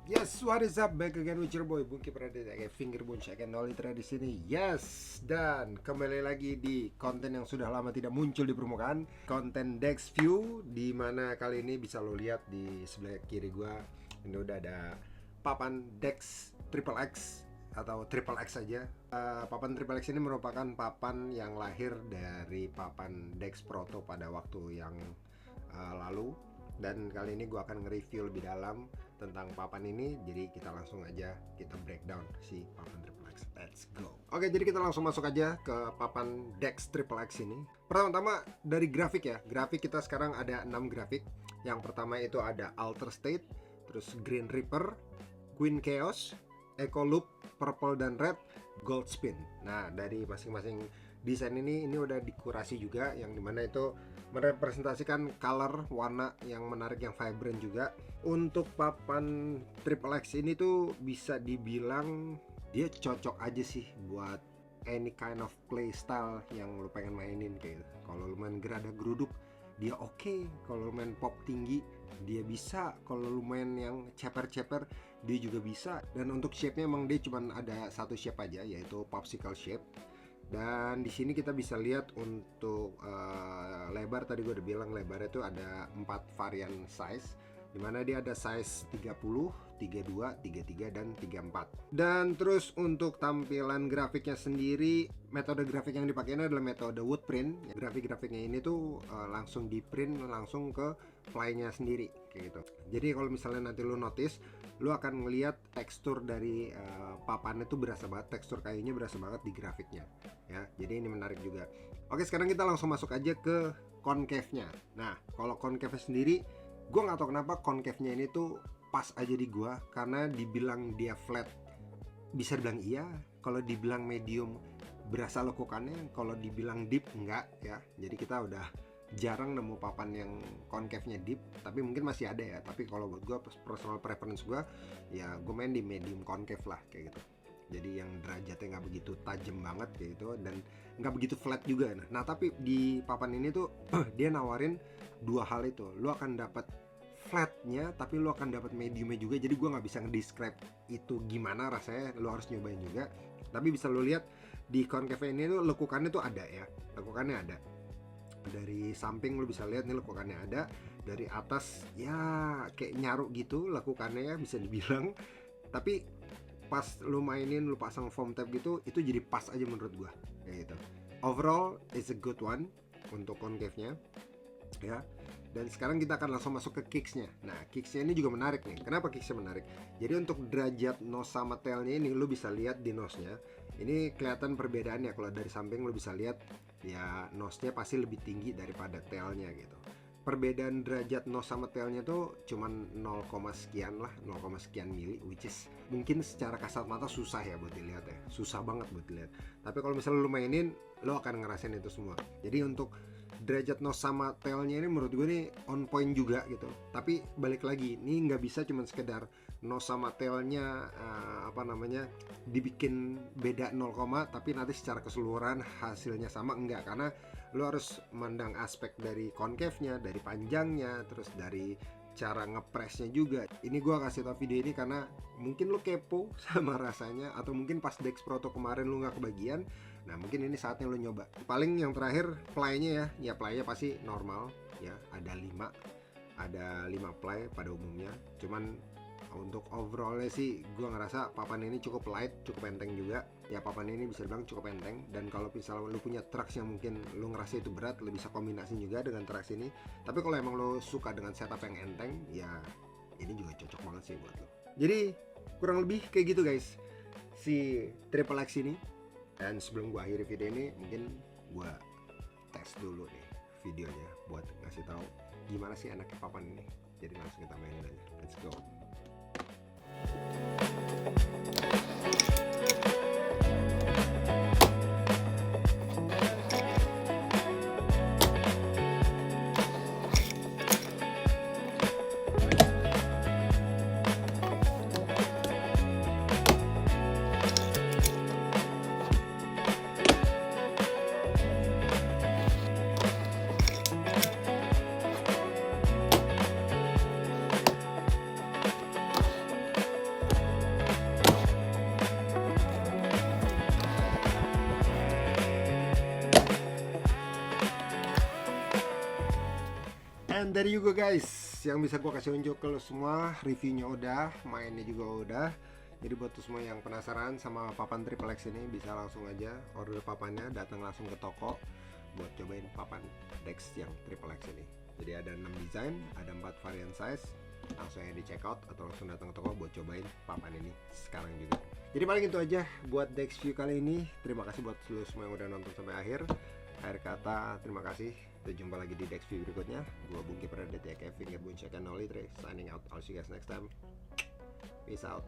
Yes, what is up? Back again with your boy Bungki Pradita kayak Fingerbone Check and Litra di sini. Yes, dan kembali lagi di konten yang sudah lama tidak muncul di permukaan, konten Dex View, di mana kali ini bisa lo lihat di sebelah kiri gua ini udah ada papan Dex Triple X atau Triple X saja. Papan Triple X ini merupakan papan yang lahir dari papan Dex Proto pada waktu yang lalu. Dan kali ini gue akan nge-review lebih dalam tentang papan ini. Jadi kita langsung aja kita breakdown si papan Triple X. Let's go. Oke, jadi kita langsung masuk aja ke papan Dex Triple X ini. Pertama-tama dari grafik ya. Grafik kita sekarang ada 6 grafik. Yang pertama itu ada Alter State, terus Green Reaper, Queen Chaos, Echo Loop, Purple dan Red, Gold Spin. Nah, dari masing-masing desain ini udah dikurasi juga, yang dimana itu merepresentasikan color, warna yang menarik, yang vibrant juga. Untuk papan Triple X ini tuh bisa dibilang dia cocok aja sih buat any kind of play style yang lu pengen mainin. Kayak kalau lu main gerada geruduk dia oke, kalau lu main pop tinggi dia bisa, kalau lu main yang ceper-ceper dia juga bisa. Dan untuk shape-nya emang dia cuma ada satu shape aja, yaitu popsicle shape. Dan di sini kita bisa lihat untuk lebar, tadi gue udah bilang lebarnya itu ada 4 varian size, dimana dia ada size 30, 32, 33, dan 34. Dan terus untuk tampilan grafiknya sendiri, metode grafik yang dipakai ini adalah metode wood print. Grafik-grafiknya ini tuh langsung di print langsung ke fly-nya sendiri kayak gitu. Jadi kalau misalnya nanti lu notice, lu akan ngelihat tekstur dari papannya tuh berasa banget, tekstur kayunya berasa banget di grafiknya ya. Jadi ini menarik juga. Oke, sekarang kita langsung masuk aja ke concave-nya. Nah, kalau concave sendiri, gue nggak tahu kenapa concave-nya ini tuh pas aja di gua, karena dibilang dia flat bisa dibilang iya, kalau dibilang medium berasa lekukannya, kalau dibilang deep enggak ya. Jadi kita udah jarang nemu papan yang concave-nya deep, tapi mungkin masih ada ya. Tapi kalau buat gua personal preference gua ya gue main di medium concave lah kayak gitu. Jadi yang derajatnya nggak begitu tajam banget kayak gitu, dan nggak begitu flat juga. Nah tapi di papan ini tuh dia nawarin dua hal itu. Lu akan dapat flatnya, tapi lu akan dapat mediumnya juga. Jadi gue nggak bisa ngedescribe itu gimana rasanya, lu harus nyobain juga. Tapi bisa lu lihat di concave ini tuh lekukannya tuh ada ya, lekukannya ada. Dari samping lu bisa lihat nih lekukannya ada, dari atas ya kayak nyaruk gitu lekukannya ya bisa dibilang. Tapi pas lu mainin, lu pasang foam tab gitu, itu jadi pas aja menurut gua kayak gitu. Overall it's a good one untuk concave-nya ya. Dan sekarang kita akan langsung masuk ke kicks-nya. Nah, kicks-nya ini juga menarik nih. Kenapa kicks-nya menarik? Jadi untuk derajat nose sama tail-nya ini lu bisa lihat di nose-nya. Ini kelihatan perbedaannya. Kalau dari samping lu bisa lihat ya nose-nya pasti lebih tinggi daripada tail-nya gitu. Perbedaan derajat nose sama tailnya tuh cuman 0, sekian lah, 0, sekian mili, which is mungkin secara kasat mata susah ya buat dilihat ya, susah banget buat dilihat. Tapi kalau misalnya lu mainin, lu akan ngerasain itu semua. Jadi untuk derajat nose sama tailnya ini menurut gue nih on point juga gitu. Tapi balik lagi, ini nggak bisa cuman sekedar nose sama tailnya dibikin beda 0, tapi nanti secara keseluruhan hasilnya sama, enggak. Karena lu harus mandang aspek dari concave-nya, dari panjangnya, terus dari cara ngepresnya juga. Ini gue kasih tau video ini karena mungkin lu kepo sama rasanya, atau mungkin pas Dex Proto kemarin lu nggak kebagian. Nah mungkin ini saatnya lu nyoba. Paling yang terakhir ply-nya ya ply-nya pasti normal ya, ada 5 ply pada umumnya. Cuman untuk overallnya sih gue ngerasa papan ini cukup light, cukup enteng juga ya. Papan ini bisa dibilang cukup enteng. Dan kalau misalnya lu punya trucks yang mungkin lu ngerasa itu berat, lu bisa kombinasi juga dengan trucks ini. Tapi kalau emang lu suka dengan setup yang enteng ya, ini juga cocok banget sih buat lu. Jadi kurang lebih kayak gitu guys si Triple X ini. Dan sebelum gue akhiri video ini, mungkin gue tes dulu nih videonya buat ngasih tahu gimana sih enaknya papan ini. Jadi langsung kita mainin aja, let's go. Dan dari juga guys, yang bisa gua kasih unjuk ke lo semua, reviewnya udah, mainnya juga udah. Jadi buat tuh semua yang penasaran sama papan Triple X ini, bisa langsung aja order papannya, datang langsung ke toko buat cobain papan Dex yang Triple X ini. Jadi ada 6 desain, ada 4 varian size. Langsung aja di check out atau langsung datang ke toko buat cobain papan ini sekarang juga. Jadi paling itu aja buat Dex View kali ini. Terima kasih buat seluruh semua yang udah nonton sampai akhir. Akhir kata, terima kasih. Kita jumpa lagi di Dex View berikutnya. Gua Bungki Praditya, Fingerbun Check and Nolly Tre, signing out. I'll see you guys next time. Peace out.